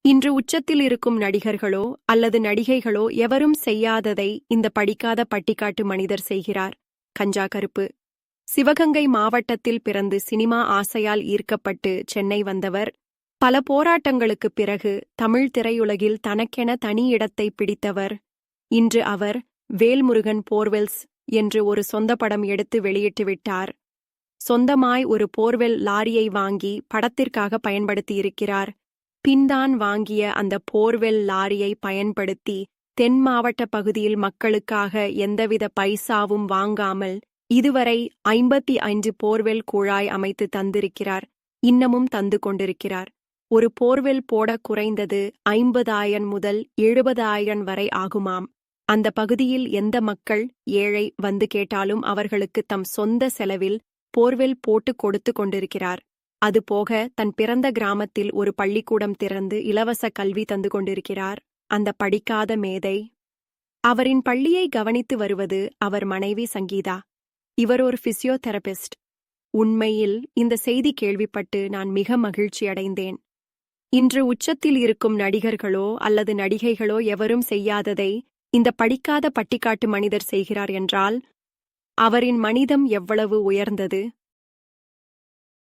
இன்று உச்சத்தில் இருக்கும் நடிகர்களோ அல்லது நடிகைகளோ எவரும் செய்யாததை இந்த படிக்காத பட்டிக்காட்டு மனிதர் செய்கிறார். கஞ்சா கருப்பு. சிவகங்கை மாவட்டத்தில் பிறந்து சினிமா ஆசையால் ஈர்க்கப்பட்டு சென்னை வந்தவர். பல போராட்டங்களுக்குப் பிறகு தமிழ் திரையுலகில் தனக்கென தனி இடத்தை பிடித்தவர். இன்று அவர் வேல்முருகன் போர்வெல்ஸ் என்று ஒரு சொந்த படம் எடுத்து வெளியிட்டுவிட்டார். சொந்தமாய் ஒரு போர்வெல் லாரியை வாங்கி படத்திற்காக பயன்படுத்தியிருக்கிறார். பின்தான் வாங்கிய அந்த போர்வெல் லாரியை பயன்படுத்தி தென் மாவட்ட பகுதியில் மக்களுக்காக எந்தவித பைசாவும் வாங்காமல் இதுவரை 55 போர்வெல் குழாய் அமைத்து தந்திருக்கிறார். இன்னமும் தந்து கொண்டிருக்கிறார். ஒரு போர்வெல் போட குறைந்தது 50,000 முதல் 70,000 வரை ஆகுமாம். அந்த பகுதியில் எந்த மக்கள் ஏழை வந்து கேட்டாலும் அவர்களுக்கு தம் சொந்த செலவில் போர்வெல் போட்டு கொடுத்து கொண்டிருக்கிறார். அதுபோக தன் பிறந்த கிராமத்தில் ஒரு பள்ளிக்கூடம் திறந்து இலவச கல்வி தந்து கொண்டிருக்கிறார். அந்த படிக்காத மேதை. அவரின் பள்ளியை கவனித்து வருவது அவர் மனைவி சங்கீதா. இவர் ஒரு பிசியோதெரபிஸ்ட். உண்மையில் இந்த செய்தி கேள்விப்பட்டு நான் மிக மகிழ்ச்சி அடைந்தேன். இன்று உச்சத்தில் இருக்கும் நடிகர்களோ அல்லது நடிகைகளோ எவரும் செய்யாததை இந்த படிக்காத பட்டிக்காட்டு மனிதர் செய்கிறார் என்றால் அவரின் மனிதம் எவ்வளவு உயர்ந்தது.